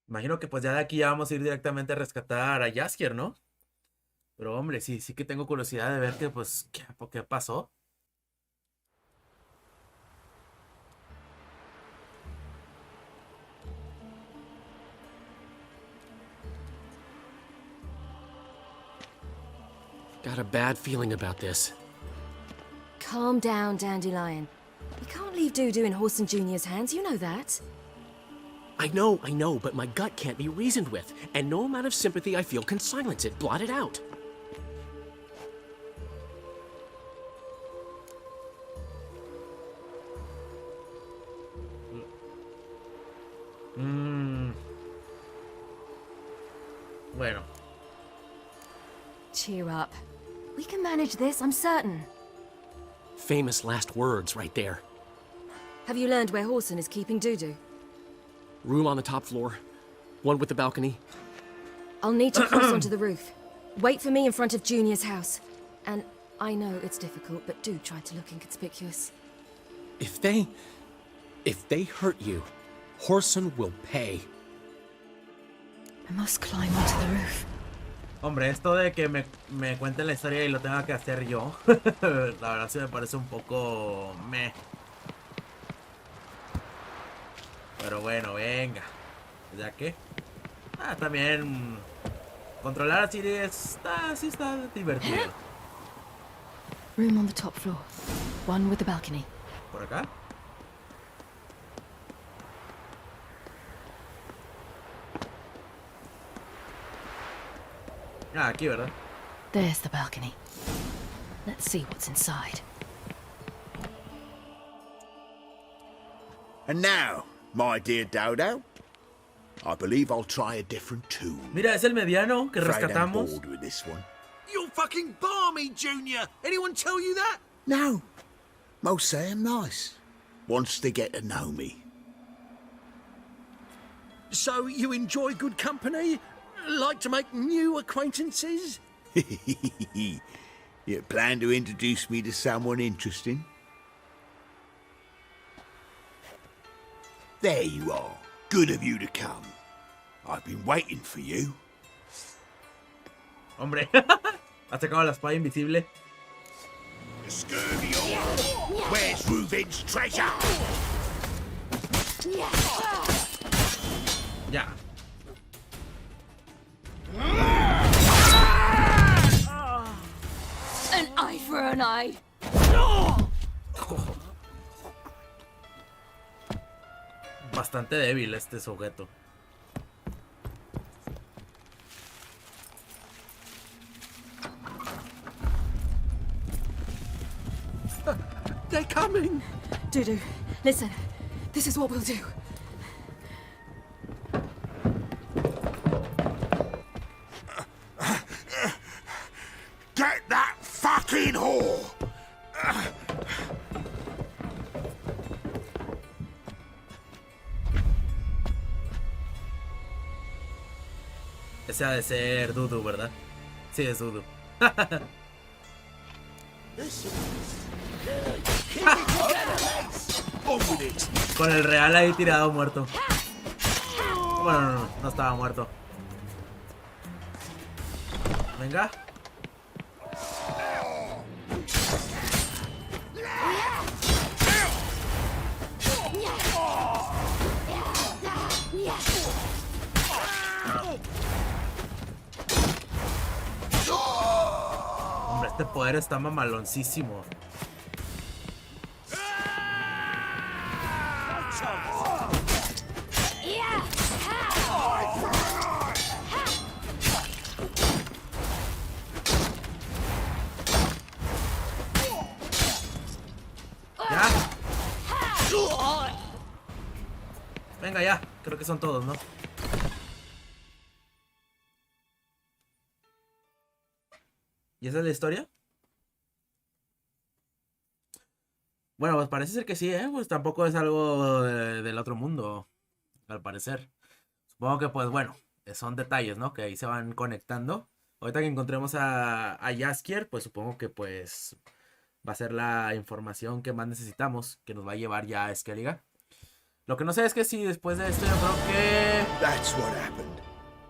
Imagino que pues ya de aquí ya vamos a ir directamente a rescatar a Jaskier, ¿no? Pero hombre, sí que tengo curiosidad de ver que pues, ¿qué pasó? Got a bad feeling about this. Calm down, Dandelion. You can't leave Dudu in Horson Jr.'s hands, you know that. I know, but my gut can't be reasoned with, and no amount of sympathy I feel can silence it, blot it out. Bueno. Cheer up. We can manage this, I'm certain. Famous last words right there. Have you learned where Horson is keeping Dudu? Room on the top floor. One with the balcony. I'll need to cross onto the roof. Wait for me in front of Junior's house. And I know it's difficult, but do try to look inconspicuous. If they hurt you, Horson will pay. I must climb onto the roof. Hombre, esto de que me cuenten la historia y lo tenga que hacer yo, la verdad sí me parece un poco meh. Pero bueno, venga. ¿Ya qué? También controlar a Siri sí está divertido. Room on the top floor. One with the balcony. ¿Por acá? Aquí, ¿verdad? There's the balcony. Let's see what's inside. And now, my dear Dodo, I believe I'll try a different tune. Mira, es el mediano que Afraid I'm rescatamos. bored with this one. You're fucking balmy, Junior! Anyone tell you that? No, most say I'm nice. Wants to get to know me. So you enjoy good company? Like to make new acquaintances? You plan to introduce me to someone interesting? There you are. Good of you to come. I've been waiting for you. Hombre, ha sacado la espada invisible. The scurvy all. Where's Reuben's treasure? Ya. An eye for an eye. Bastante débil este sujeto. They're coming! Dudu, listen. This is what we'll do. Get that fucking whore! Ese ha de ser Dudu, ¿verdad? Sí, es Dudu. Con el real ahí tirado muerto. Bueno, no estaba muerto. Venga. Hombre, este poder está mamaloncísimo. Venga ya, creo que son todos, ¿no? ¿Y esa es la historia? Bueno, pues parece ser que sí, ¿eh? Pues tampoco es algo del otro mundo, al parecer. Supongo que, pues bueno, son detalles, ¿no? Que ahí se van conectando. Ahorita que encontremos a Jaskier, pues supongo que pues va a ser la información que más necesitamos, que nos va a llevar ya a Skellige. Lo que no sé es que si después de esto yo creo que... That's what happened.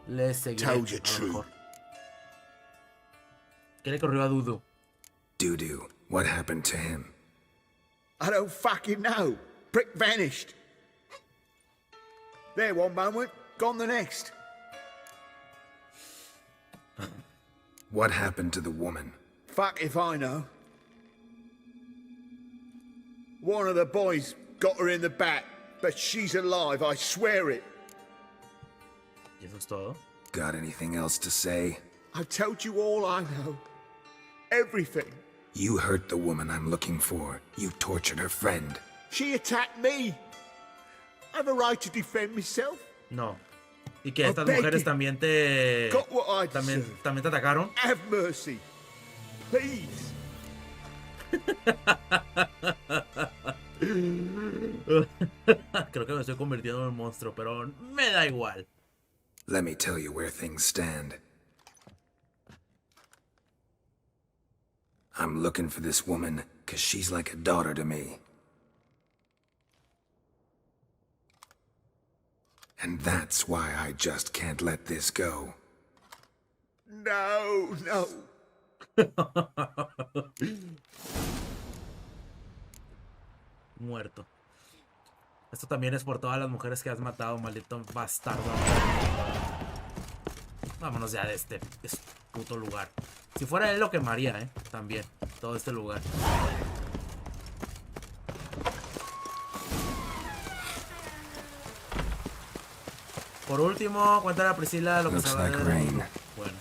Le seguiré. Told you A lo true. mejor. ¿Qué le ocurrió a Dudu? Doo-doo, what happened to him? I don't fucking know. Prick vanished. There one moment, gone the next. What happened to the woman? Fuck if I know. One of the boys got her in the back, but she's alive, I swear it. ¿Y eso es todo? Got anything else to say? I've told you all I know. Everything. You hurt the woman I'm looking for. You tortured her friend. She attacked me. I have a right to defend myself. No. ¿Y que I estas beg mujeres you. también te... Got what I también, deserve. también te atacaron? Have mercy. Please. Creo que me estoy convirtiendo en un monstruo, pero me da igual. Let me tell you where things stand. I'm looking for this woman, 'cause she's like a daughter to me. And that's why I just can't let this go. No, no. Muerto. Esto también es por todas las mujeres que has matado, maldito bastardo. Vámonos ya de este puto lugar. Si fuera él lo quemaría, también. Todo este lugar. Por último, cuéntale a Priscila lo que Looks se va a like ver. rain. Bueno.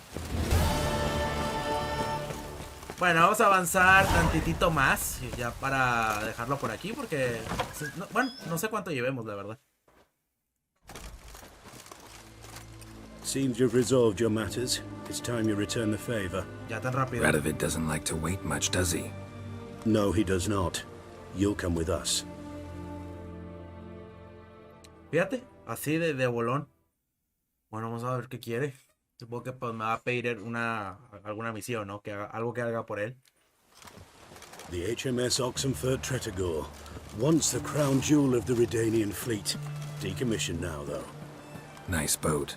Bueno, vamos a avanzar tantitito más. Ya para dejarlo por aquí, porque... bueno, no sé cuánto llevemos, la verdad. Seems you've resolved your matters. It's time you return the favor. Ya tan rápido. Radovid doesn't like to wait much, does he? No, he does not. You'll come with us. Fíjate, así de bolón. Bueno, vamos a ver qué quiere. Supongo que pues, me va a pedir alguna misión, ¿no? Que haga, algo que haga por él. The HMS Oxenford Tretogor, once the crown jewel of the Redanian fleet. Decommissioned now, though. Nice boat.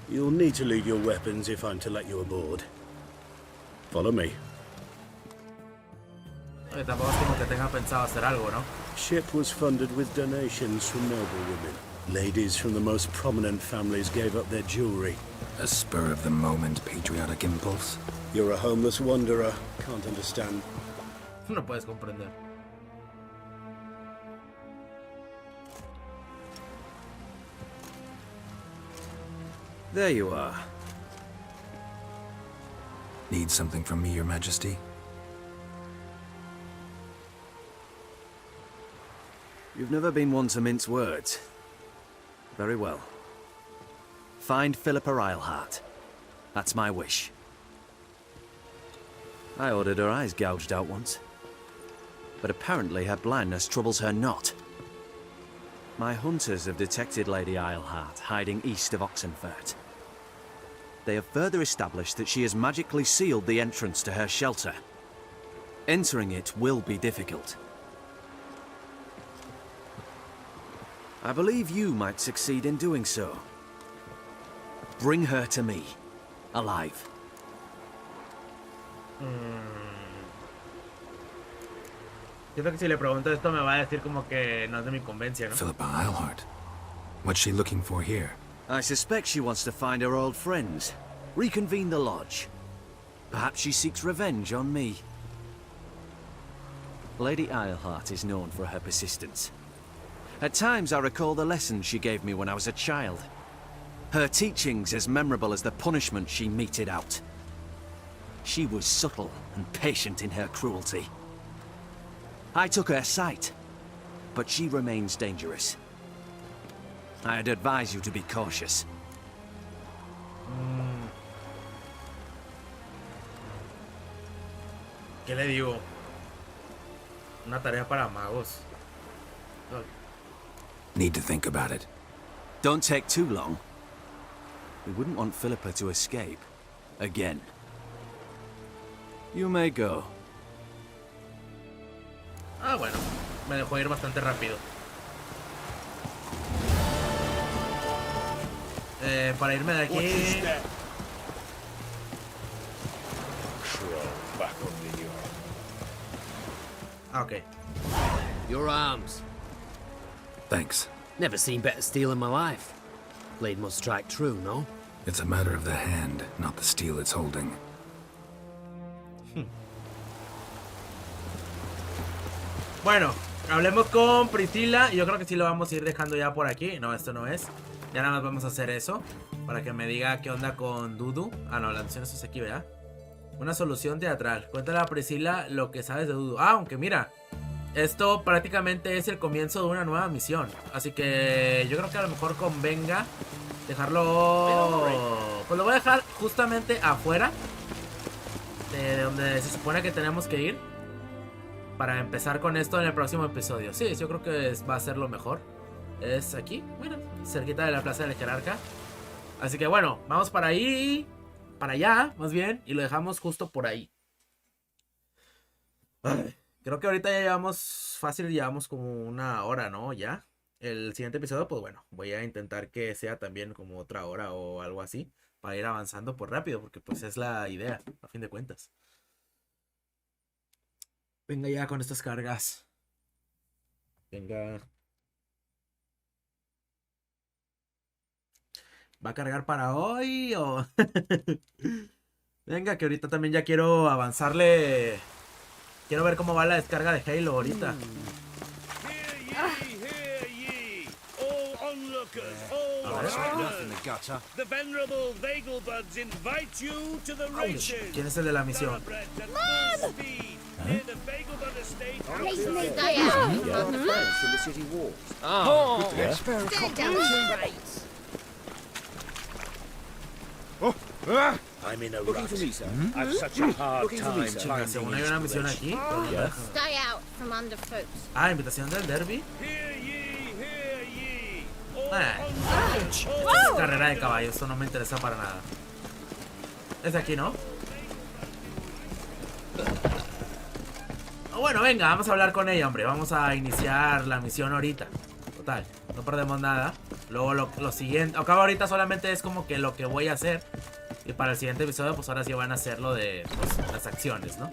You'll need to leave your weapons if I'm to let you aboard. Follow me. Oye, tampoco es como que tenga pensado hacer algo, ¿no? Ship was funded with donations from noble women. Ladies from the most prominent families gave up their jewelry. A spur-of-the-moment patriotic impulse? You're a homeless wanderer. Can't understand. No puedes comprender. There you are. Need something from me, Your Majesty? You've never been one to mince words. Very well. Find Philippa Eilhart. That's my wish. I ordered her eyes gouged out once. But apparently her blindness troubles her not. My hunters have detected Lady Eilhart hiding east of Oxenfurt. They have further established that she has magically sealed the entrance to her shelter. Entering it will be difficult. I believe you might succeed in doing so. Bring her to me, alive. Siento que si le pregunto esto me va a decir como que no es de mi convencia, ¿no? Philippa Eilhart. What's she looking for here? I suspect she wants to find her old friends, reconvene the lodge. Perhaps she seeks revenge on me. Lady Eilhart is known for her persistence. At times I recall the lessons she gave me when I was a child. Her teachings as memorable as the punishment she meted out. She was subtle and patient in her cruelty. I took her sight, but she remains dangerous. I'd advise you to be cautious. ¿Qué le digo? Una tarea para magos. Need to think about it. Don't take too long. We wouldn't want Philippa to escape. Again. You may go. Ah, bueno. Me dejó ir bastante rápido. para irme de aquí. Ah, ok. Your arms. Thanks. Never seen better steel in my life. Blade must strike true, no? It's a matter of the hand, not the steel it's holding. Bueno, hablemos con Priscila. Yo creo que sí lo vamos a ir dejando ya por aquí. No, esto no es. Ya nada más vamos a hacer eso. Para que me diga qué onda con Dudu. Ah, no, la misión es aquí, ¿verdad? Una solución teatral. Cuéntale a Priscila lo que sabes de Dudu. Ah, aunque mira, esto prácticamente es el comienzo de una nueva misión. Así que yo creo que a lo mejor convenga dejarlo... Pues lo voy a dejar justamente afuera de donde se supone que tenemos que ir, para empezar con esto en el próximo episodio. Sí, yo creo que va a ser lo mejor. Es aquí, bueno, cerquita de la plaza del Jerarca. Así que bueno, vamos para ahí, para allá, más bien, y lo dejamos justo por ahí. Ay, creo que ahorita ya llevamos como una hora, ¿no? Ya. El siguiente episodio, pues bueno, voy a intentar que sea también como otra hora o algo así, para ir avanzando por rápido, porque pues es la idea, a fin de cuentas. Venga ya con estas cargas. Venga. ¿Va a cargar para hoy o...? Venga, que ahorita también ya quiero avanzarle. Quiero ver cómo va la descarga de Halo ahorita. ¿Quién es el de la misión? I'm in a rut. I've such a hard time Según hay una misión aquí. Stay out from underfoot. Ah, invitación del derby. Carrera de caballos, esto no me interesa para nada. Es de aquí, ¿no? Bueno, venga, vamos a hablar con ella, hombre. Vamos a iniciar la misión ahorita. Total, no perdemos nada. Luego lo siguiente, acá ahorita solamente es como que lo que voy a hacer. Y para el siguiente episodio, pues ahora sí van a hacer lo de pues, las acciones, ¿no?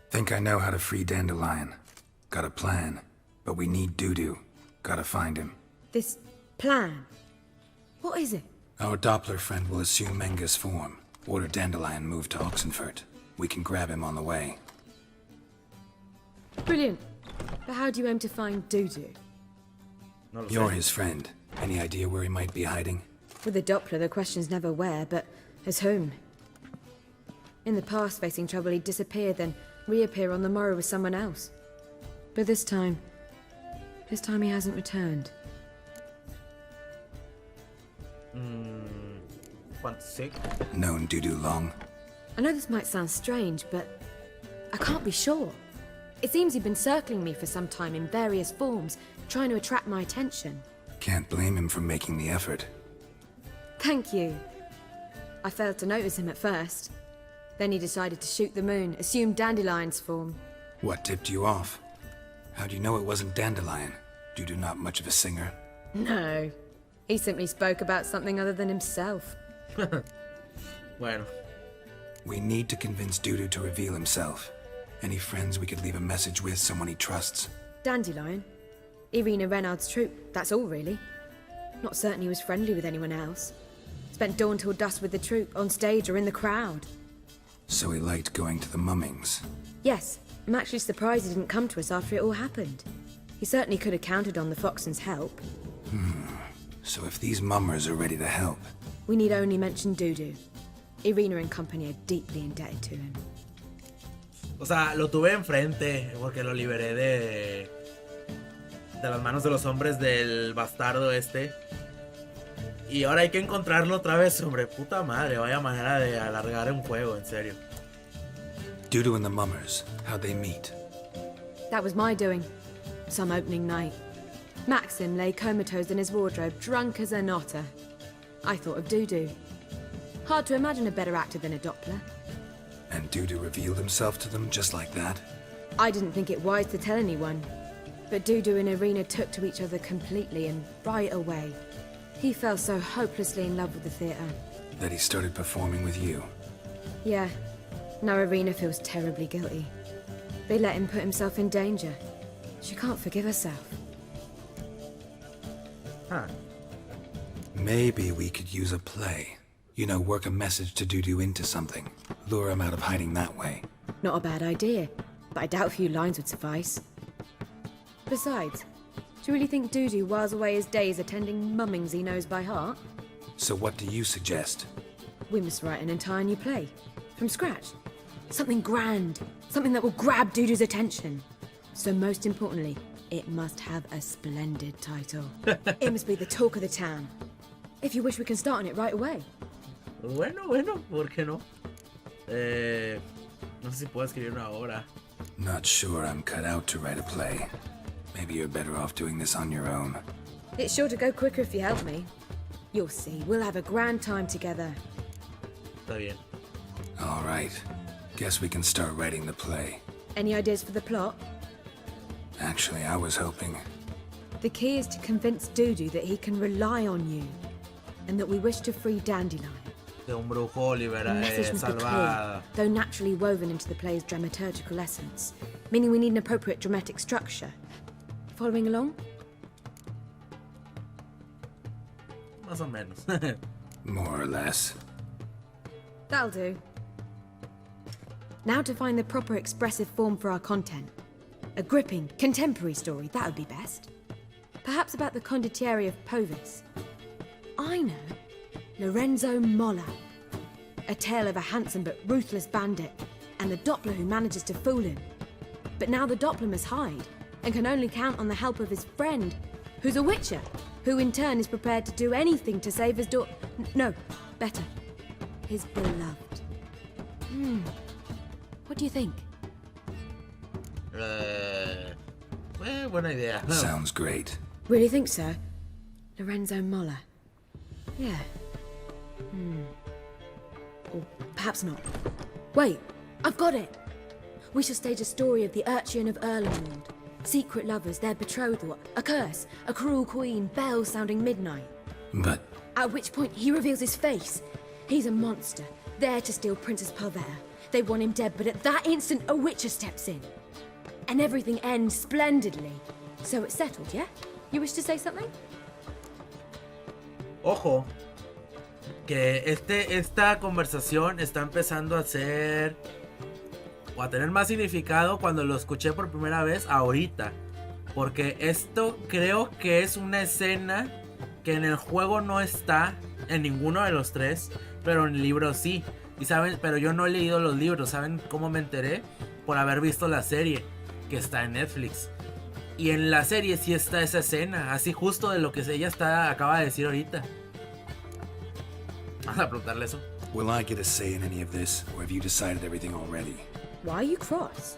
Think I know how to free Dandelion. Got a plan. But we need Dudu. Gotta find him. This plan? What is it? Our Doppler friend will assume Menga's form. Order Dandelion moved to Oxenfurt. We can grab him on the way. Brilliant. But how do you aim to find Dudu? You're his friend. Any idea where he might be hiding? With the Doppler, the question's never where, but as whom. In the past, facing trouble, he'd disappear, then reappear on the morrow with someone else. But this time he hasn't returned. Known Dudu long? I know this might sound strange, but I can't be sure. It seems he'd been circling me for some time in various forms, trying to attract my attention. Can't blame him for making the effort. Thank you. I failed to notice him at first. Then he decided to shoot the moon, assume Dandelion's form. What tipped you off? How do you know it wasn't Dandelion? Dudu not much of a singer? No. He simply spoke about something other than himself. Bueno. We need to convince Dudu to reveal himself. Any friends we could leave a message with, someone he trusts? Dandelion? Irina Renard's troupe, that's all really. Not certain he was friendly with anyone else. Spent dawn till dusk with the troupe, on stage or in the crowd. So he liked going to the mummings? Yes, I'm actually surprised he didn't come to us after it all happened. He certainly could have counted on the Foxen's help. So if these mummers are ready to help... We need only mention Dudu. Irina and company are deeply indebted to him. O sea, lo tuve enfrente porque lo liberé de las manos de los hombres del bastardo este. Y ahora hay que encontrarlo otra vez, hombre. Puta madre, vaya manera de alargar un juego, en serio. Dudu and the mummers, how'd they meet? That was my doing. Some opening night. Maxim lay comatose in his wardrobe, drunk as an otter. I thought of Dudu. Hard to imagine a better actor than a Doppler. And Dudu revealed himself to them just like that? I didn't think it wise to tell anyone. But Dudu and Irina took to each other completely, and right away. He fell so hopelessly in love with the theatre. That he started performing with you. Yeah. Now Irina feels terribly guilty. They let him put himself in danger. She can't forgive herself. Huh. Maybe we could use a play. You know, work a message to Dudu into something. Lure him out of hiding that way. Not a bad idea, but I doubt a few lines would suffice. Besides, do you really think Dudu whiles away his days attending mummings he knows by heart? So what do you suggest? We must write an entire new play. From scratch. Something grand. Something that will grab Dudu's attention. So most importantly, it must have a splendid title. It must be the talk of the town. If you wish, we can start on it right away. Bueno, ¿por qué no? No sé si puedo escribir una obra. Not sure I'm cut out to write a play. Maybe you're better off doing this on your own. It's sure to go quicker if you help me. You'll see, we'll have a grand time together. Está bien. All right. Guess we can start writing the play. Any ideas for the plot? Actually, I was hoping... The key is to convince Dudu that he can rely on you, and that we wish to free Dandelion. De un brujo The libera, message must be clear, salva... though naturally woven into the play's dramaturgical essence, meaning we need an appropriate dramatic structure. Following along? Más o menos. More or less. That'll do. Now to find the proper expressive form for our content. A gripping, contemporary story, that would be best. Perhaps about the condottieri of Povis. I know. Lorenzo Molla. A tale of a handsome but ruthless bandit, and the Doppler who manages to fool him. But now the Doppler must hide, and can only count on the help of his friend, who's a witcher, who in turn is prepared to do anything to save his no, better, his beloved. What do you think? Buena idea. Sounds great. Really think so? Lorenzo Molla. Yeah. Or perhaps not. Wait, I've got it! We shall stage a story of the urchin of Erlenwald. Secret lovers, their betrothal, a curse, a cruel queen, bells sounding midnight. But... At which point he reveals his face. He's a monster, there to steal Princess Palvera. They want him dead, but at that instant a witcher steps in. And everything ends splendidly. So it's settled, yeah? You wish to say something? Ojo, que esta conversación está empezando a ser o a tener más significado cuando lo escuché por primera vez ahorita, porque esto creo que es una escena que en el juego no está en ninguno de los tres, pero en el libro sí. Y saben, pero yo no he leído los libros. ¿Saben cómo me enteré? Por haber visto la serie que está en Netflix. Y en la serie sí está esa escena, así justo de lo que ella acaba de decir ahorita. Vamos a preguntarle eso. Will I get a say in any of this, or have you decided everything already? Why are you cross?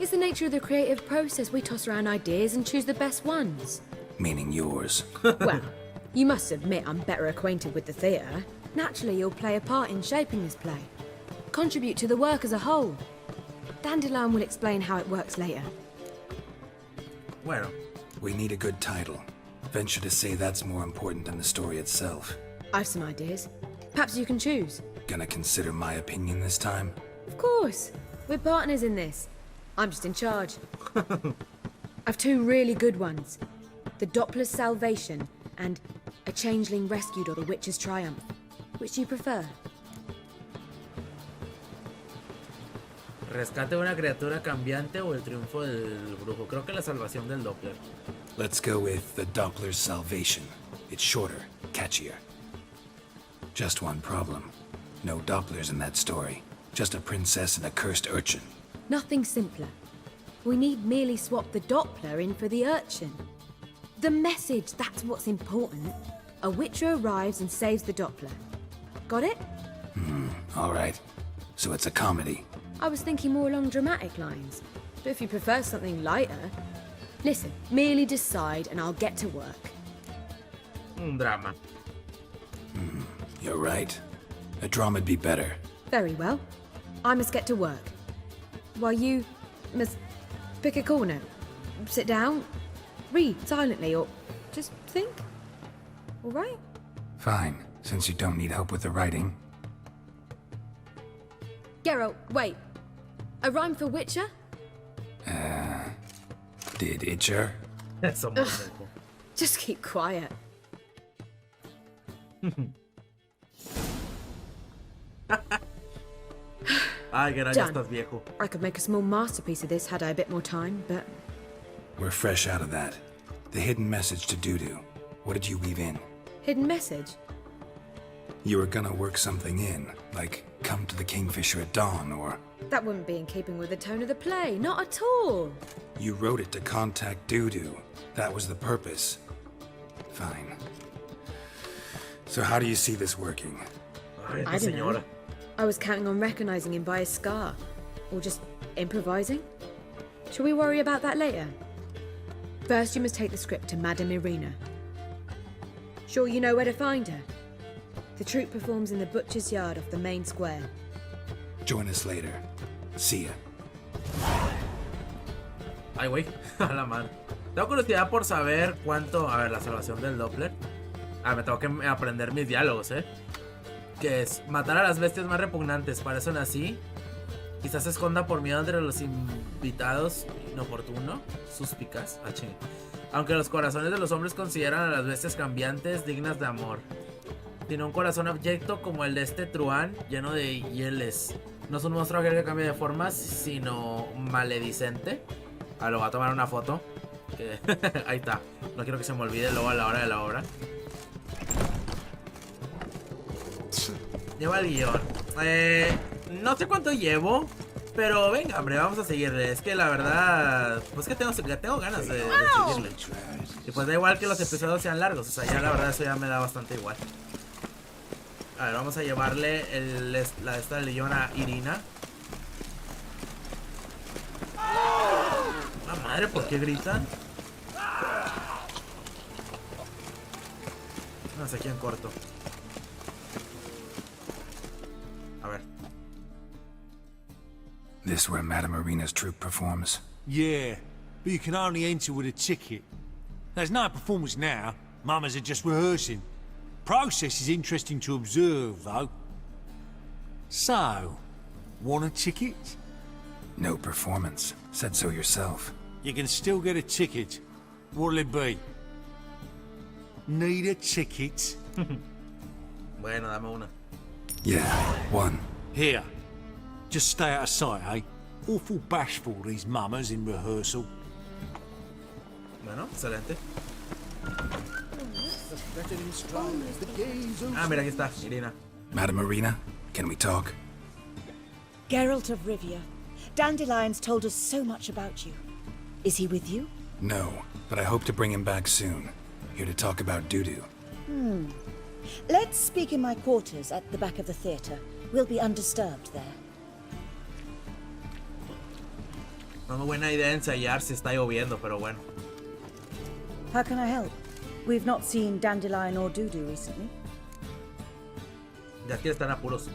It's the nature of the creative process. We toss around ideas and choose the best ones. Meaning yours. Well, you must admit I'm better acquainted with the theatre. Naturally, you'll play a part in shaping this play. Contribute to the work as a whole. Dandelion will explain how it works later. Bueno. We need a good title. Venture to say that's more important than the story itself. I've some ideas. Perhaps you can choose. Gonna consider my opinion this time? Of course. We're partners in this. I'm just in charge. I've two really good ones. The Doppler's Salvation and A Changeling Rescued or the Witch's Triumph. Which do you prefer? Rescate de una criatura cambiante o el triunfo del brujo. Creo que la salvación del Doppler. Let's go with the Doppler's Salvation. It's shorter, catchier. Just one problem. No Dopplers in that story. Just a princess and a cursed urchin. Nothing simpler. We need merely swap the Doppler in for the urchin. The message, that's what's important. A witcher arrives and saves the Doppler. Got it? All right. So it's a comedy. I was thinking more along dramatic lines. But if you prefer something lighter... Listen, merely decide and I'll get to work. Un drama. You're right. A drama'd be better. Very well. I must get to work. While you must pick a corner. sit down, read silently, or just think. All right? Fine, since you don't need help with the writing. Geralt, wait. A rhyme for Witcher? Did Itcher? Eso muy loco. Just keep quiet. Ay, Geralt, ya estás viejo. I could make a small masterpiece of this had I a bit more time, but... We're fresh out of that. The hidden message to Dudu. What did you weave in? Hidden message? You were gonna work something in, like come to the Kingfisher at dawn, or... That wouldn't be in keeping with the tone of the play, not at all. You wrote it to contact Dudu. That was the purpose. Fine. So how do you see this working? Ay, I esta don't know. señora. I was counting on recognizing him by his scar. Or just improvising. Shall we worry about that later? First, you must take the script to Madame Irina. Sure you know where to find her? The troupe performs in the butcher's yard off the main square. Join us later. See ya. Ay, güey, a la madre. Tengo curiosidad por saber cuánto... A ver, la salvación del Doppler. Me tengo que aprender mis diálogos, Que es matar a las bestias más repugnantes. Para eso nací. Quizás se esconda por miedo entre los invitados inoportuno. Suspicaz. Aunque los corazones de los hombres consideran a las bestias cambiantes dignas de amor. Tiene un corazón abyecto como el de este truán lleno de hieles. No es un monstruo que cambia de formas, sino maledicente. Lo voy a tomar una foto. Ahí está. No quiero que se me olvide luego a la hora de la obra. Lleva el guión. No sé cuánto llevo. Pero venga, hombre, vamos a seguirle. Es que la verdad, pues que tengo ganas de seguirle. Y pues da igual que los episodios sean largos. O sea, ya la verdad eso ya me da bastante igual. A ver, vamos a llevarle esta legión a Irina. La madre, ¿por qué gritan? No sé quién corto. A ver. This where Madame Irina's troupe performs? Yeah, but you can only enter with a ticket. There's no performance now. Mamas are just rehearsing. Process is interesting to observe, though. So, want a ticket? No performance. Said so yourself. You can still get a ticket. What'll it be? Need a ticket? Bueno, dame una. Yeah, one. Here. Just stay out of sight, eh? Awful bashful, these mamas in rehearsal. Bueno, excelente. Mira, aquí está, Irina. Madame Irina, can we talk? Geralt of Rivia. Dandelion's told us so much about you. Is he with you? No, but I hope to bring him back soon. Here to talk about Dudu. Let's speak in my quarters at the back of the theatre. We'll be undisturbed there. No muy buena idea ensayar si está lloviendo, pero bueno. How can I help? We've not seen Dandelion or Dudu recently. Jaskier está en apuros.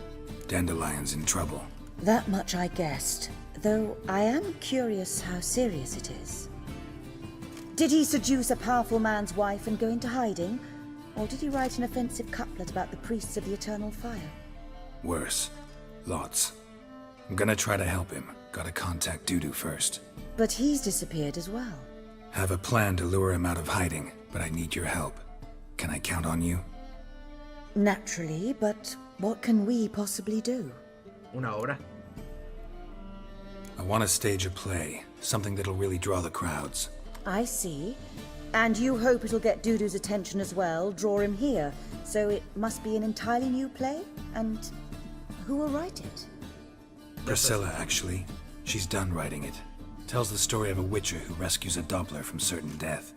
Dandelion's in trouble. That much I guessed, though I am curious how serious it is. Did he seduce a powerful man's wife and go into hiding? Or did he write an offensive couplet about the priests of the eternal fire? Worse. Lots. I'm gonna try to help him. Gotta contact Dudu first. But he's disappeared as well. Have a plan to lure him out of hiding, but I need your help. Can I count on you? Naturally, but what can we possibly do? Una obra. I want to stage a play. Something that'll really draw the crowds. I see. And you hope it'll get Dudu's attention as well, draw him here. So it must be an entirely new play? And who will write it? Priscilla, actually. She's done writing it. Tells the story of a witcher who rescues a Doppler from certain death.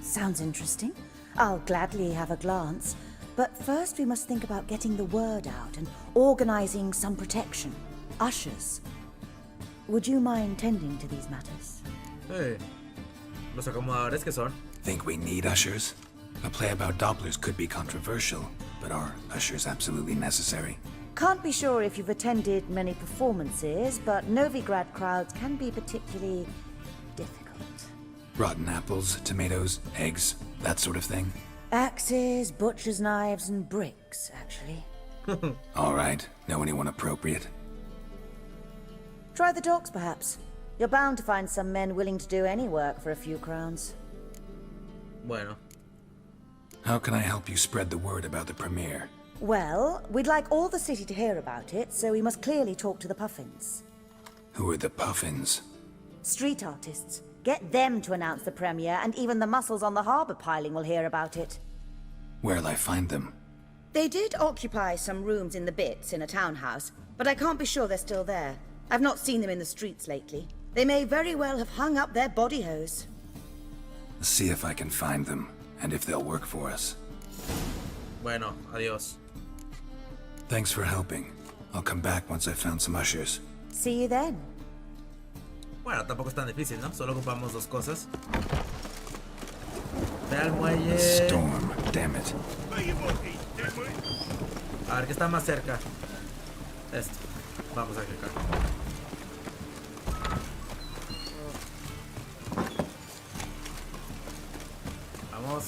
Sounds interesting. I'll gladly have a glance. But first we must think about getting the word out and organizing some protection. Ushers. Would you mind tending to these matters? Hey. Los acomodadores que son. Think we need ushers? A play about Dopplers could be controversial, but are ushers absolutely necessary? Can't be sure if you've attended many performances, but Novigrad crowds can be particularly Rotten apples, tomatoes, eggs, that sort of thing? Axes, butcher's knives, and bricks, actually. All right. Know anyone appropriate? Try the docks, perhaps. You're bound to find some men willing to do any work for a few crowns. Bueno. How can I help you spread the word about the premiere? Well, we'd like all the city to hear about it, so we must clearly talk to the Puffins. Who are the Puffins? Street artists. Get them to announce the premiere, and even the mussels on the harbour piling will hear about it. Where'll I find them? They did occupy some rooms in the Bits in a townhouse, but I can't be sure they're still there. I've not seen them in the streets lately. They may very well have hung up their body hose. See if I can find them, and if they'll work for us. Bueno, adiós. Thanks for helping. I'll come back once I've found some ushers. See you then. Bueno, tampoco es tan difícil, ¿no? Solo ocupamos dos cosas. Ve al muelle. A storm, damn it. A ver, ¿qué está más cerca? Esto. Vamos a clicar. Vamos.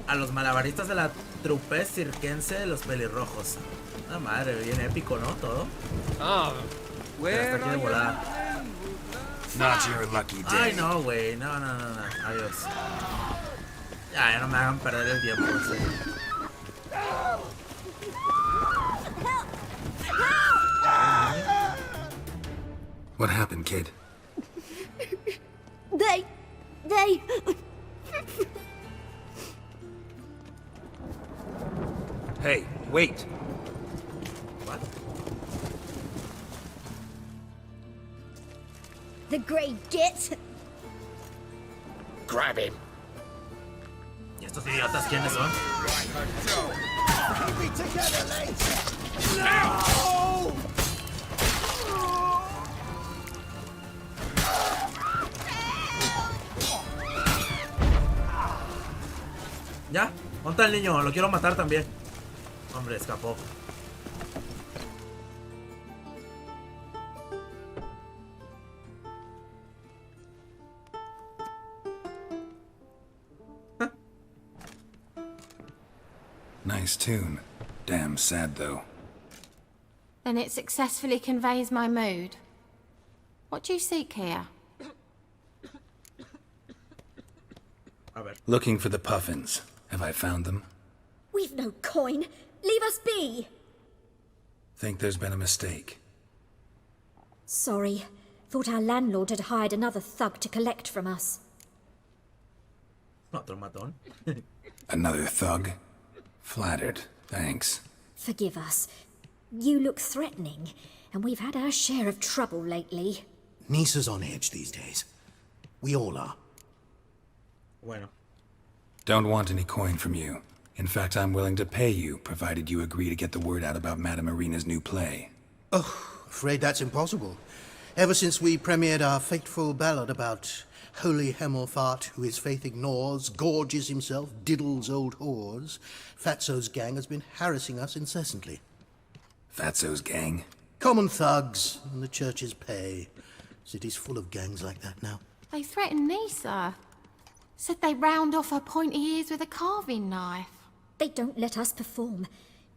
A los malabaristas de la trupe circense de los pelirrojos. Ah, madre, bien épico, ¿no? Todo. Hasta aquí de volada. Not your lucky day. Ay, no, güey. No. Adiós. Ya no me hagan perder el tiempo. ¿Sí? What happened, kid? They... Hey, wait. What? The grey git. Grab him. ¿Y estos idiotas quiénes son? ¿Ya? ¿Dónde está el niño? Lo quiero matar también. Hombre, escapó. Nice tune. Damn sad, though. Then it successfully conveys my mood. What do you seek here? A ver. Looking for the Puffins. Have I found them? We've no coin. Leave us be. Think there's been a mistake. Sorry. Thought our landlord had hired another thug to collect from us. Otro matón. Another thug? Flattered. Thanks. Forgive us. You look threatening, and we've had our share of trouble lately. Nisa's on edge these days. We all are. Bueno. Don't want any coin from you. In fact, I'm willing to pay you, provided you agree to get the word out about Madame Irina's new play. Oh, afraid that's impossible. Ever since we premiered our fateful ballad about holy Hemelfart, who his faith ignores, gorges himself, diddles old whores, Fatso's gang has been harassing us incessantly. Fatso's gang? Common thugs, and the church's pay. City's full of gangs like that now. They threatened Nisa. Said they round off her pointy ears with a carving knife. They don't let us perform.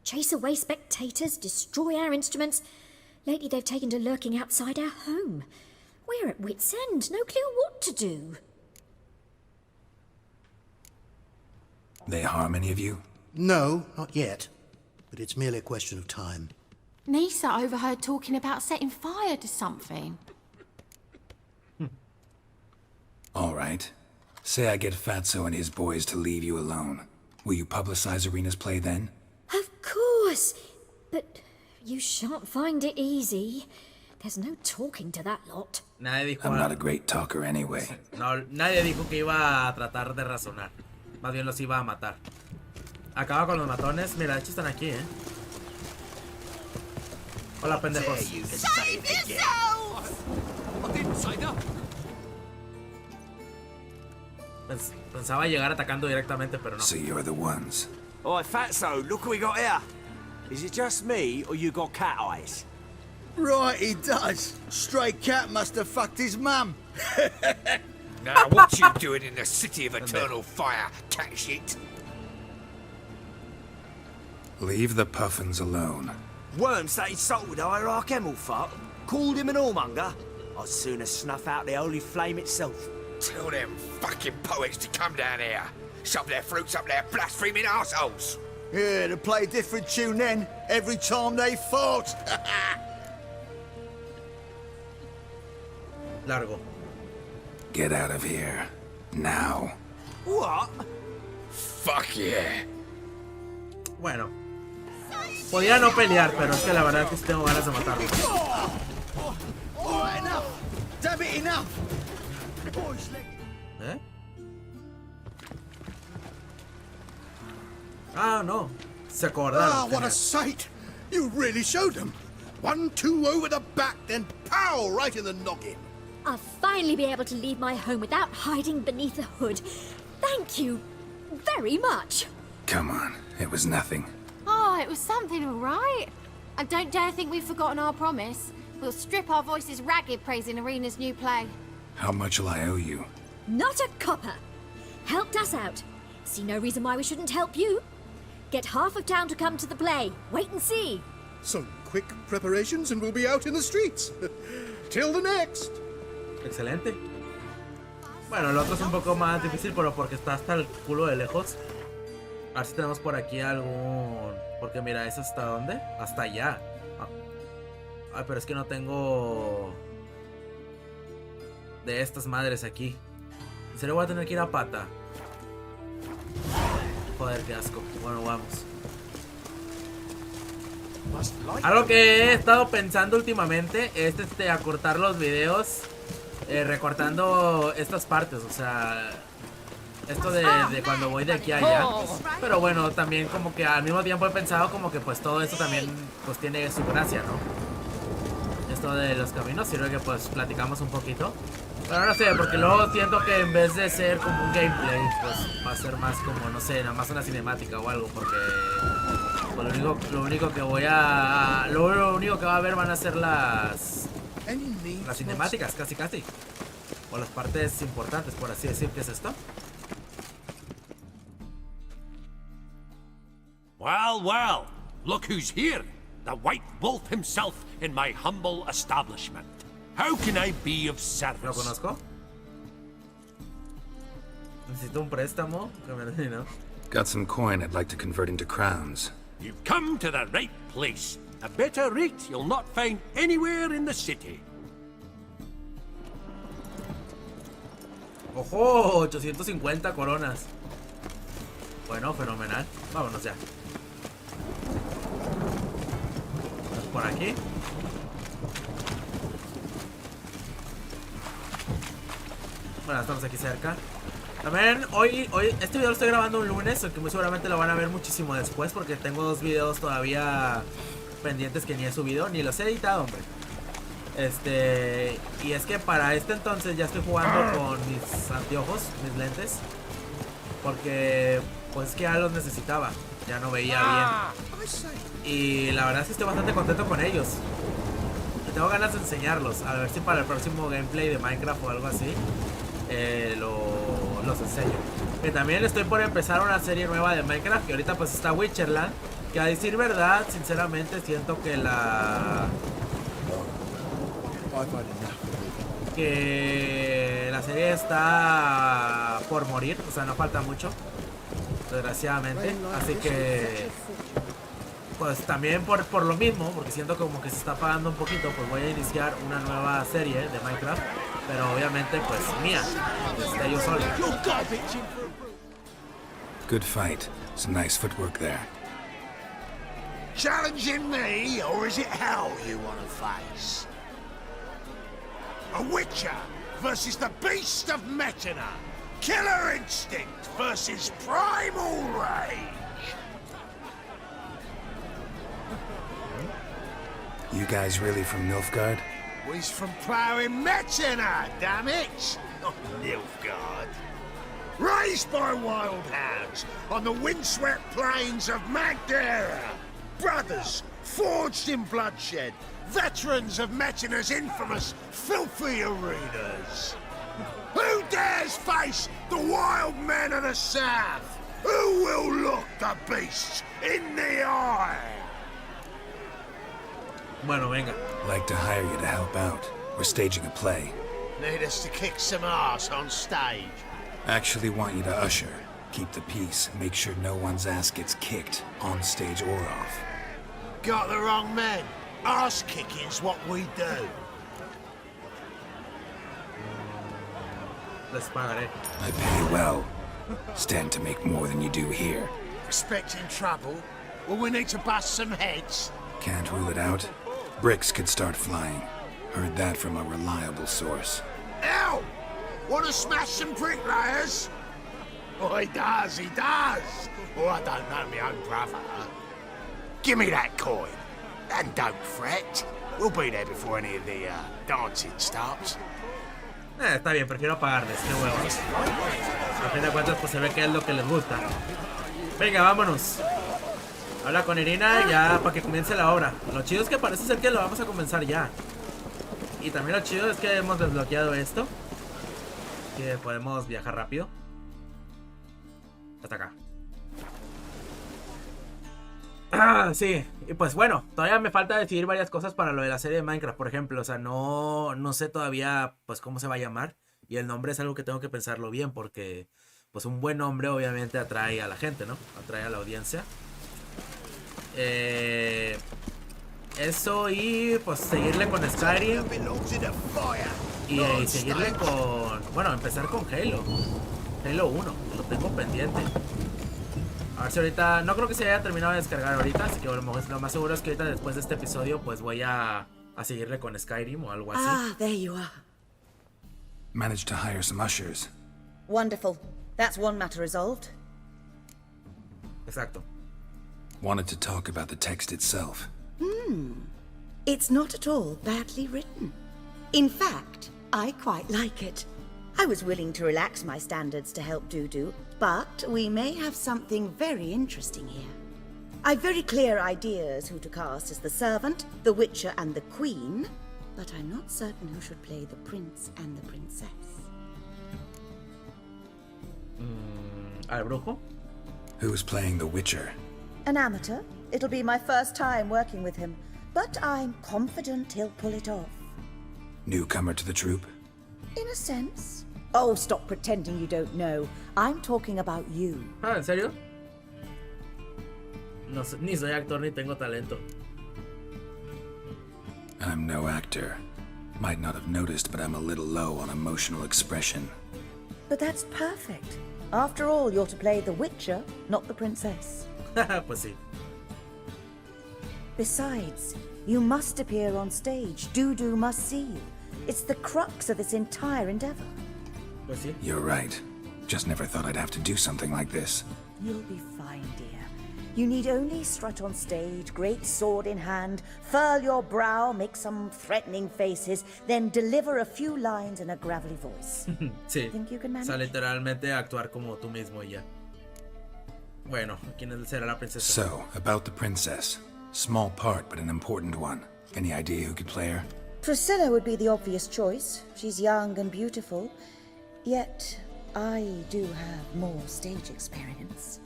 Chase away spectators, destroy our instruments. Lately they've taken to lurking outside our home. We're at wit's end, no clue what to do. They harm any of you? No, not yet. But it's merely a question of time. Nisa overheard talking about setting fire to something. All right. Say I get Fatso and his boys to leave you alone. Will you publicize Irina's play then? Of course. But you shan't find it easy. There's no talking to that lot. Nadie dijo I'm not a great talker anyway. No, nadie dijo que iba a tratar de razonar. Más bien los iba a matar. Acaba con los matones. Mira, de hecho están aquí, ¿eh? Hola, pendejos. Save yourselves! I didn't say that. Pensaba llegar atacando directamente, pero no. So you're the ones. Oi, Fatso, look what we got here. Is it just me, or you got cat eyes? Right, he does. Stray cat must have fucked his mum. Now, what you doing in the city of eternal fire, cat shit? Leave the puffins alone. Worms that insulted Hierarch Emelfart, called him an whoremonger. I'd sooner snuff out the holy flame itself. Tell them fucking poets to come down here. Shove their fruits up their blaspheming arseholes. Yeah, to play a different tune then, every time they fought. Largo. Get out of here. Now. What? Fuck yeah. Bueno. Podía no pelear, pero es que la verdad es que sí tengo ganas de matarlo. Alright, enough. Damn it, enough. ¿Eh? Ah, no. Se acordaron. Ah, what a sight! You really showed them. 1-2 over the back, then pow right in the noggin. I'll finally be able to leave my home without hiding beneath a hood. Thank you very much. Come on, it was nothing. Oh, it was something, all right. And don't dare think we've forgotten our promise. We'll strip our voices ragged praising Arena's new play. How much will I owe you? Not a copper. Helped us out. See no reason why we shouldn't help you. Get half of town to come to the play. Wait and see. Some quick preparations and we'll be out in the streets. Till the next. Excelente. Bueno, el otro es un poco más difícil, pero porque está hasta el culo de lejos. A ver si tenemos por aquí algún... Porque mira, ¿es hasta dónde? Hasta allá. Ay, pero es que no tengo... de estas madres aquí. En serio voy a tener que ir a pata. Joder, qué asco. Bueno, vamos. Algo que he estado pensando últimamente es acortar los videos recortando estas partes, o sea, esto de cuando voy de aquí a allá. Pero bueno, también como que al mismo tiempo he pensado como que pues todo esto también pues tiene su gracia, ¿no? Esto de los caminos sirve que pues platicamos un poquito. Pero no sé, porque luego siento que en vez de ser como un gameplay, pues va a ser más como, no sé, nada más una cinemática o algo, porque pues, lo único que voy a... Lo único que va a haber van a ser las cinemáticas, casi. O las partes importantes, por así decir. ¿Qué es esto? Well, well, look who's here. The White Wolf himself in my humble establishment. How can I be of service? ¿Lo conozco? Necesito un préstamo. ¿No? Got some coin I'd like to convert into crowns. You've come to the right place. A better rate you'll not find anywhere in the city. ¡Ojo! 850 coronas. Bueno, fenomenal. Vámonos ya. Por aquí. Bueno, estamos aquí cerca. También hoy este video lo estoy grabando un lunes, aunque muy seguramente lo van a ver muchísimo después, porque tengo 2 videos todavía pendientes que ni he subido, ni los he editado, hombre. Y es que para este entonces ya estoy jugando con mis anteojos, mis lentes, porque pues es que ya los necesitaba, ya no veía bien. Y la verdad es que estoy bastante contento con ellos. Y tengo ganas de enseñarlos, a ver si para el próximo gameplay de Minecraft o algo así los enseño. Que también estoy por empezar una serie nueva de Minecraft, que ahorita pues está Witcherland, que a decir verdad, sinceramente siento que la serie está por morir, o sea, no falta mucho, desgraciadamente. Así que pues también por lo mismo, porque siento como que se está apagando un poquito, pues voy a iniciar una nueva serie de Minecraft, pero obviamente pues mía, yo solo. Good fight. Some nice footwork there. Challenging me, or is it hell you want to face? A Witcher versus the Beast of Metina. Killer instinct versus primal rage. You guys really from Nilfgaard? He's from ploughing Metina, damn it! Not Nilfgaard. Raised by wild hounds on the windswept plains of Magdera. Brothers, forged in bloodshed, Veterans of Metina's infamous filthy arenas. Who dares face the wild men of the south? Who will look the beasts in the eye? Bueno, venga. Like to hire you to help out. We're staging a play. Need us to kick some ass on stage? Actually want you to usher. Keep the peace. Make sure no one's ass gets kicked, on stage or off. Got the wrong men. Ass kicking's what we do. Les pagaré. I pay well. Stand to make more than you do here. Expecting trouble? Well, we need to bust some heads. Can't rule it out. Bricks could start flying. Heard that from a reliable source. Ow! Want to smash some bricklayers? Oh, he does, he does. Oh, I don't know my own brother. Give me that coin. And don't fret. We'll be there before any of the dancing starts. Está bien, prefiero pagarles, qué huevos. A fin de cuentas, pues se ve que es lo que les gusta. Venga, vámonos. Habla con Irina ya para que comience la obra. Lo chido es que parece ser que lo vamos a comenzar ya. Y también lo chido es que hemos desbloqueado esto. Que podemos viajar rápido. Hasta acá. Ah, sí. Y pues bueno, todavía me falta decidir varias cosas para lo de la serie de Minecraft, por ejemplo. O sea, no sé todavía pues cómo se va a llamar. Y el nombre es algo que tengo que pensarlo bien porque pues un buen nombre obviamente atrae a la gente, ¿no? Atrae a la audiencia. Eso y pues seguirle con Skyrim. Y seguirle con... Bueno, empezar con Halo. Halo 1, lo tengo pendiente. A ver si ahorita... No creo que se haya terminado de descargar ahorita, así que lo más seguro es que ahorita después de este episodio pues voy a seguirle con Skyrim o algo así. Ah, there you are. Managed to hire some ushers. Wonderful. That's one matter resolved. Exacto. Wanted to talk about the text itself. It's not at all badly written. In fact, I quite like it. I was willing to relax my standards to help Dudu, but we may have something very interesting here. I've very clear ideas who to cast as the servant, the witcher, and the queen, but I'm not certain who should play the prince and the princess. ¿Al brujo? Who's playing the witcher? An amateur. It'll be my first time working with him, but I'm confident he'll pull it off. Newcomer to the troupe? In a sense. Oh, stop pretending you don't know. I'm talking about you. Ah, ¿en serio? No, ni soy actor ni tengo talento. I'm no actor. Might not have noticed, but I'm a little low on emotional expression. But that's perfect. After all, you're to play the witcher, not the princess. Pues sí. Besides, you must appear on stage. Dudu must see you. It's the crux of this entire endeavor. Pues sí. You're right. Just never thought I'd have to do something like this. You'll be fine, dear. You need only strut on stage, great sword in hand, furl your brow, make some threatening faces, then deliver a few lines in a gravelly voice. Sí. Think you can O manage? sea, literalmente actuar como tú mismo y ya. Bueno, ¿quién será la princesa? So, about the princess. Small part, but an important one. Any idea who could play her? Priscilla would be the obvious choice. She's young and beautiful. Yet, I do have more stage experience.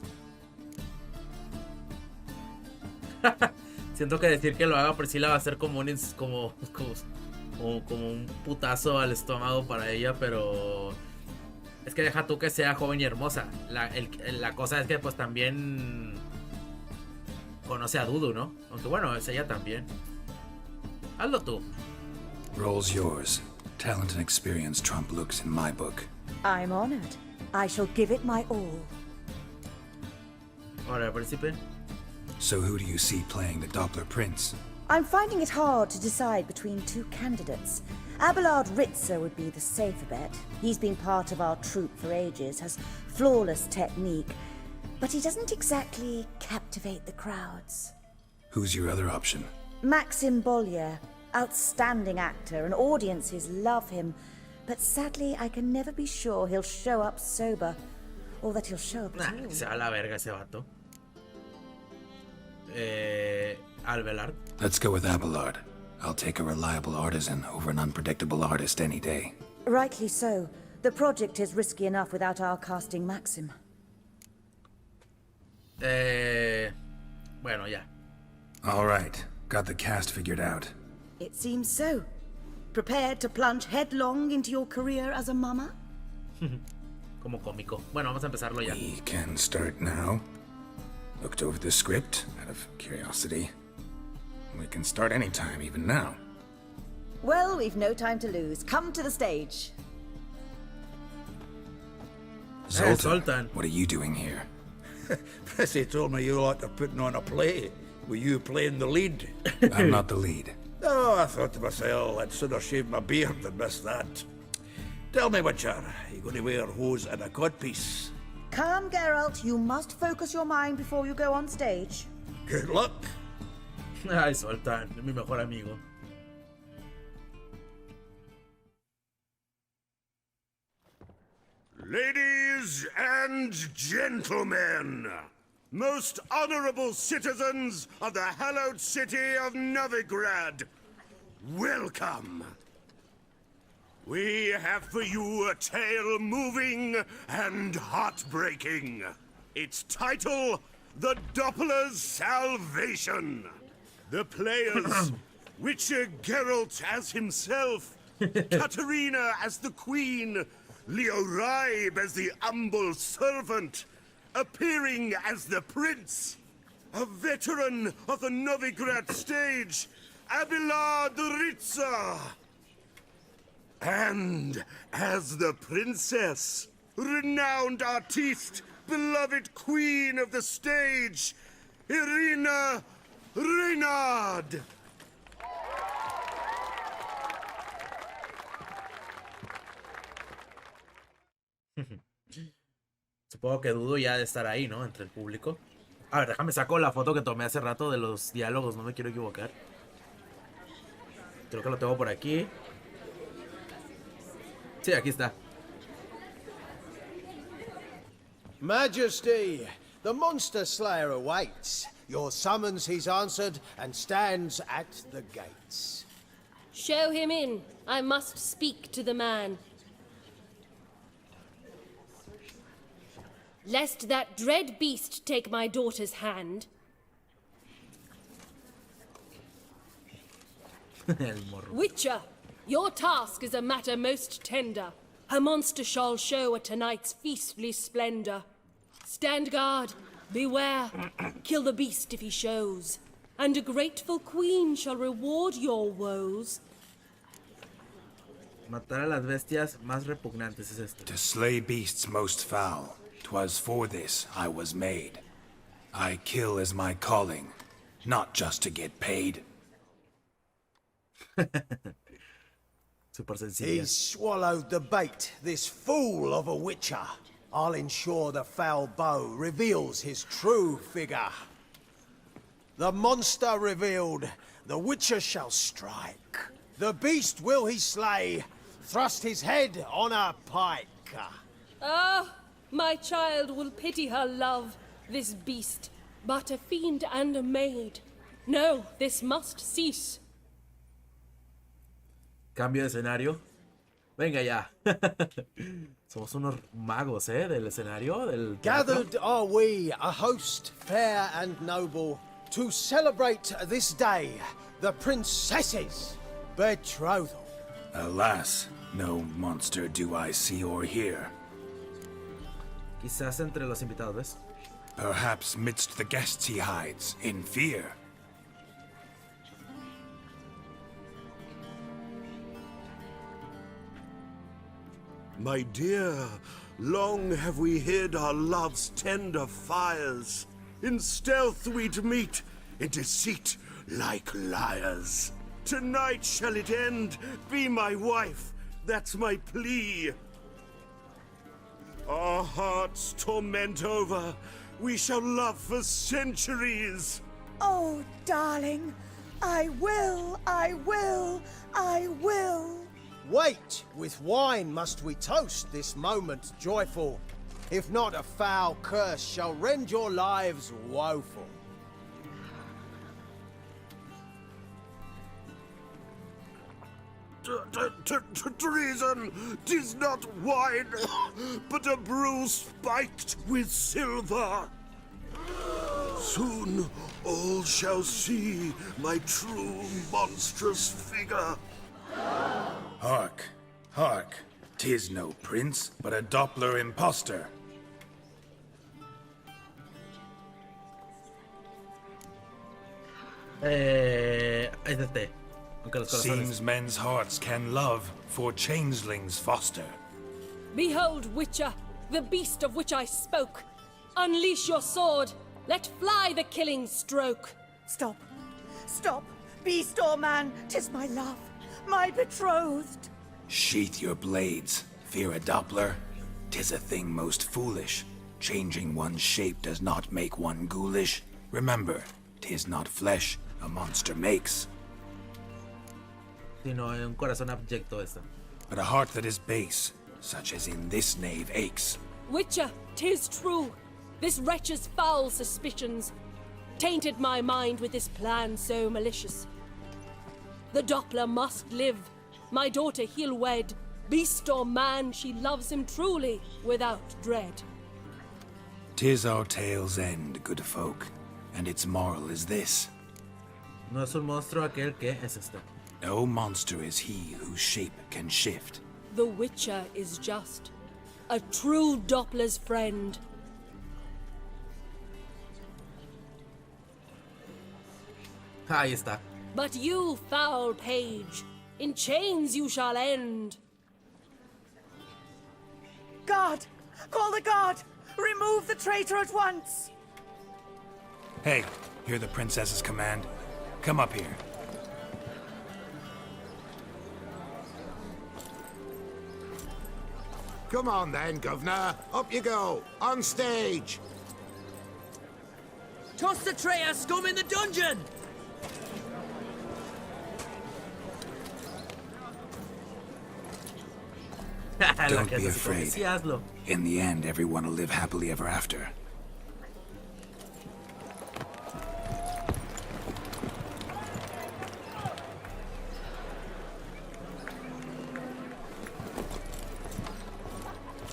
Siento que decir que lo haga Priscilla va a ser como un putazo al estómago para ella, pero es que deja tú que sea joven y hermosa. La cosa es que pues también conoce a Dudu, ¿no? Aunque bueno, es ella también. Hazlo tú. Role's yours. Talent and experience trump looks in my book. I'm honored. I shall give it my all. Ahora, príncipe. So who do you see playing the Doppler Prince? I'm finding it hard to decide between two candidates. Abelard Ritzer would be the safer bet. He's been part of our troupe for ages, has flawless technique, but he doesn't exactly captivate the crowds. Who's your other option? Maxim Bollier, outstanding actor, and audiences love him, but sadly I can never be sure he'll show up sober, or that he'll show up at all. Que se va a la verga ese vato. Abelard. Let's go with Abelard. I'll take a reliable artisan over an unpredictable artist any day. Rightly so. The project is risky enough without our casting Maxim. Bueno, ya. All right. Got the cast figured out. It seems so. Prepared to plunge headlong into your career as a mama? Como cómico. Bueno, vamos a empezarlo ya. We can start now. Looked over the script out of curiosity. We can start anytime, even now. Well, we've no time to lose. Come to the stage. Zoltan, what are you doing here? Prissy told me you lot are putting on a play. Were you playing the lead? I'm not the lead. Oh, I thought to myself, I'd sooner shave my beard than miss that. Tell me, Witcher, are you going to wear hose and a codpiece? Calm, Geralt. You must focus your mind before you go on stage. Good luck. Ay, Zoltan, es mi mejor amigo. Ladies and gentlemen, most honorable citizens of the hallowed city of Novigrad, welcome. We have for you a tale moving and heartbreaking. Its title, The Doppler's Salvation. The players, Witcher Geralt as himself, Katarina as the queen, Leo Ribe as the humble servant, appearing as the prince, a veteran of the Novigrad stage, Abelard Ritza, and as the princess, renowned artiste, beloved queen of the stage, Irina Reynard. Supongo que dudo ya de estar ahí, ¿no? Entre el público. A ver, déjame saco la foto que tomé hace rato de los diálogos, no me quiero equivocar. Creo que lo tengo por aquí. Sí, aquí está. Majesty, the monster slayer awaits. Your summons he's answered and stands at the gates. Show him in. I must speak to the man. Lest that dread beast take my daughter's hand. Witcher, your task is a matter most tender. Her monster shall show at tonight's feastly splendor. Stand guard, beware, kill the beast if he shows, and a grateful queen shall reward your woes. Matar a las bestias más repugnantes es esto. To slay beasts most foul. 'Twas for this I was made. I kill as my calling, not just to get paid. Super sencilla. He's swallowed the bait, this fool of a witcher. I'll ensure the foul bow reveals his true figure. The monster revealed, the witcher shall strike. The beast will he slay, thrust his head on a pike. Ah, my child will pity her love, this beast, but a fiend and a maid. No, this must cease. Cambio de escenario. Venga ya. Somos unos magos, del escenario, del teatro. Gathered are we, a host fair and noble, to celebrate this day, the princess's betrothal. Alas, no monster do I see or hear. Quizás entre los invitados, ¿ves? Perhaps midst the guests he hides, in fear. My dear, long have we hid our love's tender fires. In stealth we'd meet, in deceit like liars. Tonight shall it end, be my wife, that's my plea. Our hearts torment over, we shall love for centuries. Oh, darling, I will, I will, I will. Wait, with wine must we toast this moment joyful. If not, a foul curse shall rend your lives woeful. Treason! 'Tis not wine, but a brew spiked with silver. Soon all shall see my true monstrous figure. Hark, hark. 'Tis no prince, but a Doppler imposter. Es este. Aunque los corazones. Seems men's hearts can love, for changelings foster. Behold, Witcher, the beast of which I spoke. Unleash your sword. Let fly the killing stroke. Stop. Stop. Beast or man, 'tis my love, my betrothed. Sheath your blades. Fear a Doppler? 'Tis a thing most foolish. Changing one's shape does not make one ghoulish. Remember, 'tis not flesh a monster makes, Sino un corazón abyecto esta. but a heart that is base, such as in this knave aches. Witcher, 'tis true. This wretch's foul suspicions tainted my mind with this plan so malicious. The Doppler must live. My daughter he'll wed. Beast or man, she loves him truly, without dread. 'Tis our tale's end, good folk, and its moral is this. No es un monstruo aquel que es este. No monster is he whose shape can shift. The Witcher is just, a true Doppler's friend. Ahí está. But you, foul page, in chains you shall end. Guard! Call the guard! Remove the traitor at once! Hey, hear the princess's command? Come up here. Come on then, Governor. Up you go. On stage. Toss the traitor scum in the dungeon! Don't be afraid. Sí, hazlo. In the end, everyone will live happily ever after.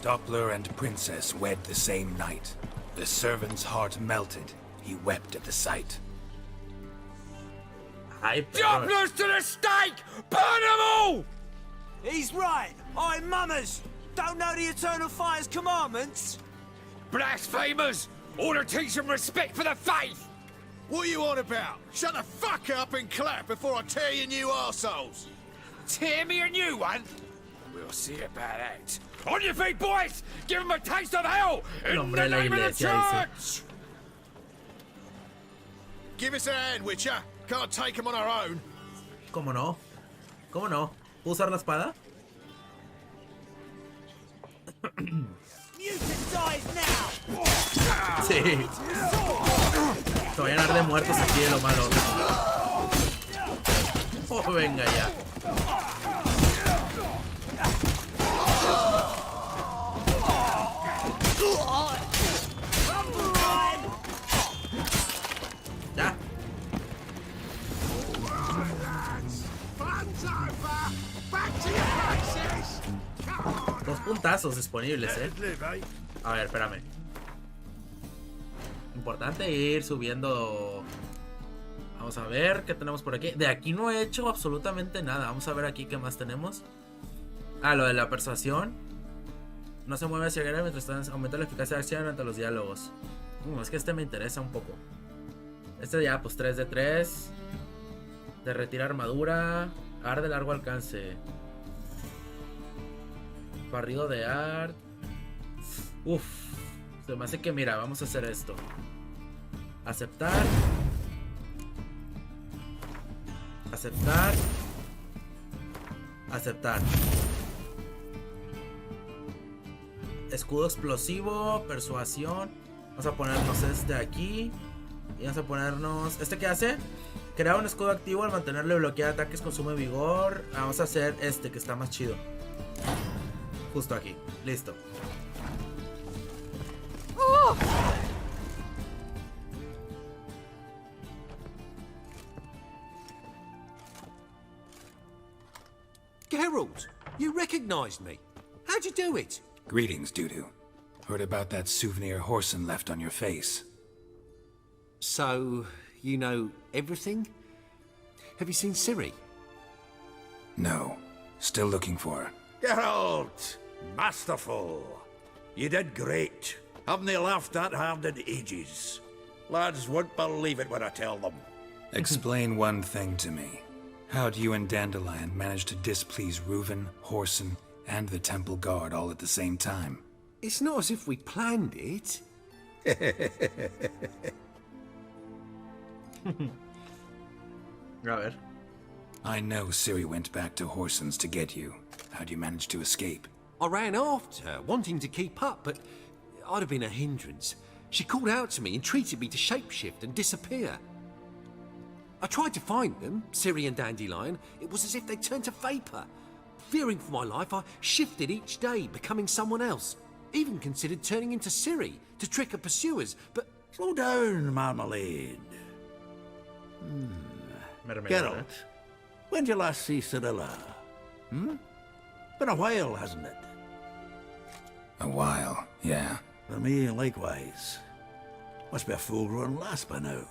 Doppler and princess wed the same night. The servant's heart melted. He wept at the sight. Dopplers to the stake! Burn them all! He's right. I mummers. Don't know the Eternal Fire's commandments. Blasphemers! Order teach them respect for the faith! What are you on about? Shut the fuck up and clap before I tear you new arseholes. Tear me a new one? We'll see about that. On your feet, boys! Give them a taste of hell! In the name of the church! Give us a hand, Witcher. Can't take them on our own. ¿Cómo no? ¿Cómo no? ¿Puedo usar la espada? Sí. Se vayan a dar de muertos aquí de lo malo. Oh, venga ya. Ya. Dos puntazos disponibles, A ver, espérame. Importante ir subiendo. Vamos a ver qué tenemos por aquí. De aquí no he hecho absolutamente nada. Vamos a ver aquí qué más tenemos. Ah, lo de la persuasión. No se mueve hacia arriba mientras aumenta la eficacia de acción ante los diálogos. Es que este me interesa un poco. Este ya, pues 3 de 3. Derretir armadura. Ar de largo alcance. Barrido de art. Uf. Se me hace que, mira, vamos a hacer esto. Aceptar. Aceptar. Aceptar. Escudo explosivo. Persuasión. Vamos a ponernos este aquí. Y vamos a ponernos... ¿Este qué hace? Crear un escudo activo al mantenerle bloqueado ataques, consume vigor. Vamos a hacer este que está más chido. Justo aquí. Listo. Go recognized me. How'd you do it? Greetings, Dudu. Heard about that souvenir Horson left on your face. So, you know everything? Have you seen Ciri? No. Still looking for her. Geralt! Masterful! You did great. Haven't they laughed that hard in ages? Lads won't believe it when I tell them. Explain one thing to me. How do you and Dandelion manage to displease Reuven, Horson, and the Temple Guard all at the same time? It's not as if we planned it. A ver. I know Ciri went back to Horson's to get you. How'd you manage to escape? I ran after her, wanting to keep up, but I'd have been a hindrance. She called out to me and treated me to shapeshift and disappear. I tried to find them, Ciri and Dandelion. It was as if they turned to vapor. Fearing for my life, I shifted each day, becoming someone else. Even considered turning into Ciri to trick her pursuers, but... Slow down, Marmalade. Geralt, when did you last see Cirilla? Been a while, hasn't it? A while, yeah. For me, likewise. Must be a full-grown lass by now.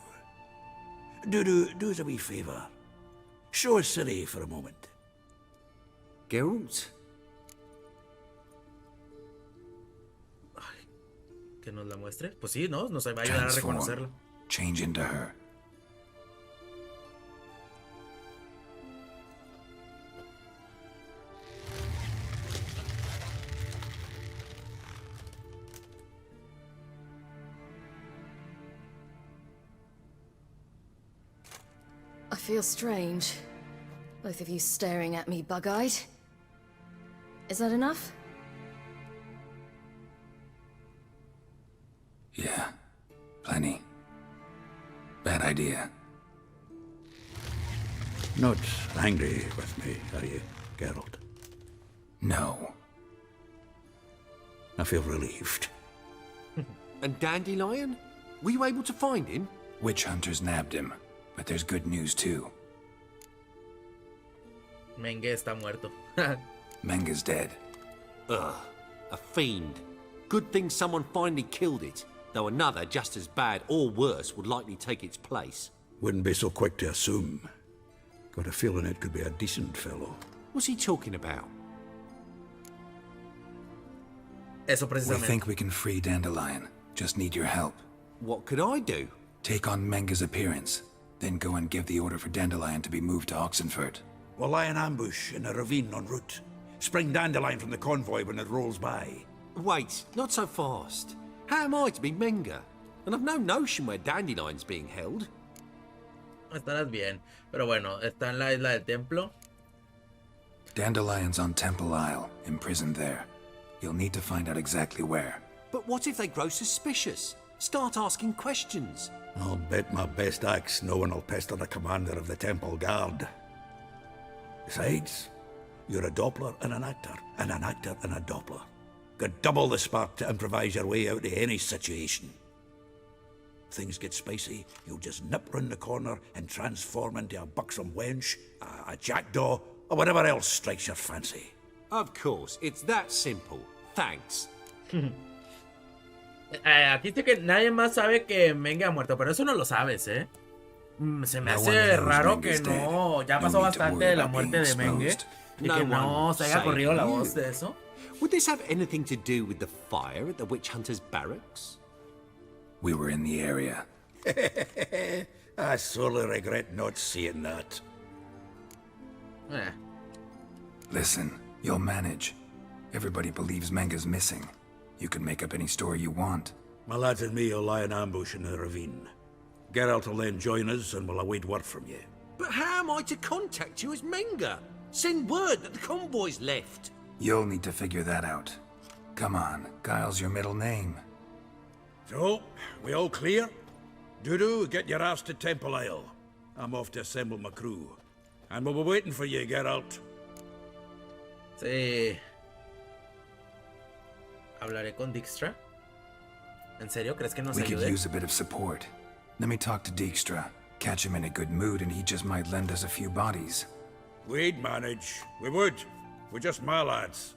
Do us a wee favour. Show us Ciri for a moment. Geralt? Que nos la muestre. Pues sí, ¿no? Nos va a ayudar a reconocerla. Change into her. I feel strange. Both of you staring at me bug-eyed. Is that enough? Yeah. Plenty. Bad idea. Not angry with me, are you, Geralt? No. I feel relieved. And Dandelion? Were you able to find him? Witch hunters nabbed him, but there's good news too. Menge está muerto. Menga's dead. Ugh, a fiend. Good thing someone finally killed it, though another just as bad or worse would likely take its place. Wouldn't be so quick to assume. Got a feeling it could be a decent fellow. What's he talking about? Eso We precisamente. think we can free Dandelion. Just need your help. What could I do? Take on Menga's appearance, then go and give the order for Dandelion to be moved to Oxenford. We'll lie in ambush in a ravine en route. Spring Dandelion from the convoy when it rolls by. Wait, not so fast. How am I to be Menga? And I've no notion where Dandelion's being held. Estarás bien. Pero bueno, está en la isla del templo. Dandelion's on Temple Isle, imprisoned there. You'll need to find out exactly where. But what if they grow suspicious? Start asking questions. I'll bet my best axe no one will pester the commander of the Temple Guard. Besides, you're a Doppler and an actor and a Doppler. Got double the spark to improvise your way out of any situation. Things get spicy, you'll just nip round the corner and transform into a buxom wench, a jackdaw, or whatever else strikes your fancy. Of course, it's that simple. Thanks. Aquí dice que nadie más sabe que Menge ha muerto, pero eso no lo sabes, ¿eh? Se me No hace one knows raro Menge's que dead. no. Ya No pasó need to bastante worry de la about muerte being de Menge. exposed. Y que no se haya corrido la save voz you. de eso. Would this have anything to do with the fire at the witch hunter's barracks? We were in the area. I sorely regret not seeing that. Listen, you'll manage. Everybody believes Menga's missing. You can make up any story you want. My lads and me will lie in ambush in the ravine. Geralt will then join us and we'll await word from you. But how am I to contact you as Menga? Send word that the convoy's left. You'll need to figure that out. Come on, Guile's your middle name. So, we all clear? Dudu, get your ass to Temple Isle. I'm off to assemble my crew. And we'll be waiting for you, Geralt. Sí. Hablaré con Dijkstra. ¿En serio? ¿Crees que nos We could ayude? use a bit of support. Let me talk to Dijkstra. Catch him in a good mood and he just might lend us a few bodies. We'd manage. We would. We're just my lads.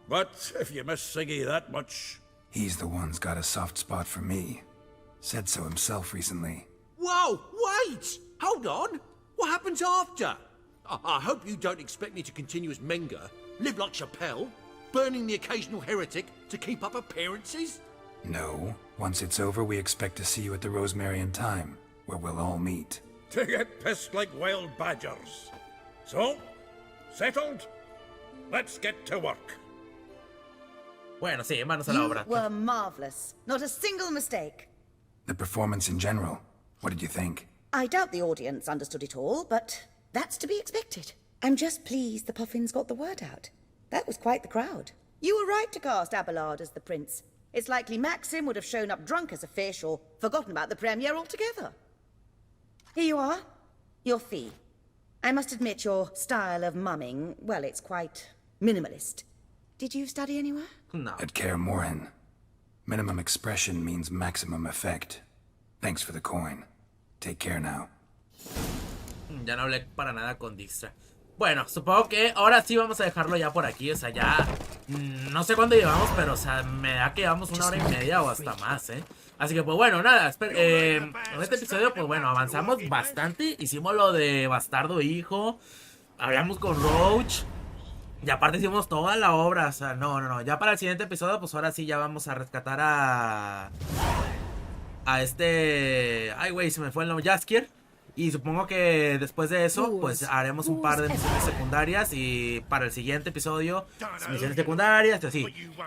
But if you miss Siggy that much... He's the one's got a soft spot for me. Said so himself recently. Whoa, wait! Hold on! What happens after? I hope you don't expect me to continue as Menger, live like Chappelle, burning the occasional heretic to keep up appearances? No. Once it's over, we expect to see you at the Rosemary and Thyme, where we'll all meet. To get pissed like wild badgers. So, settled? Let's get to work. Bueno, sí, manos a la obra. You were marvelous. Not a single mistake. The performance in general, what did you think? I doubt the audience understood it all, but that's to be expected. I'm just pleased the Puffins got the word out. That was quite the crowd. You were right to cast Abelard as the prince. It's likely Maxim would have shown up drunk as a fish or forgotten about the premiere altogether. Here you are. Your fee. I must admit your style of mumming, well, it's quite minimalist. Did you study anywhere? No. At Kaer Morhen. Minimum expression means maximum effect. Thanks for the coin. Take care now. Ya no hablé para nada con Dijkstra. Bueno, supongo que ahora sí vamos a dejarlo ya por aquí. O sea, ya no sé cuándo llevamos, pero o sea, me da que llevamos 1 hora y media o hasta más, ¿eh? Así que pues bueno, nada, en este episodio pues bueno, avanzamos bastante. Hicimos lo de Bastardo Hijo, hablamos con Roach y aparte hicimos toda la obra. O sea, no, ya para el siguiente episodio pues ahora sí ya vamos a rescatar a este... Ay güey, se me fue el nombre, Jaskier. Y supongo que después de eso, pues haremos un par de misiones secundarias. Y para el siguiente episodio, misiones secundarias, así.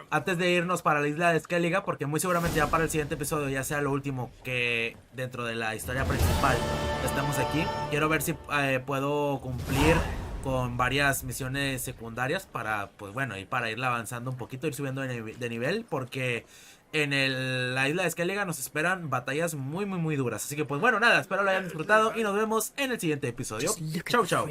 Antes de irnos para la isla de Skellige, porque muy seguramente ya para el siguiente episodio ya sea lo último que dentro de la historia principal estamos aquí. Quiero ver si puedo cumplir con varias misiones secundarias para, pues bueno, y para ir avanzando un poquito, ir subiendo de nivel, porque... En la isla de Skellige nos esperan batallas muy duras. Así que pues bueno, nada, espero lo hayan disfrutado y nos vemos en el siguiente episodio. Chau, chau.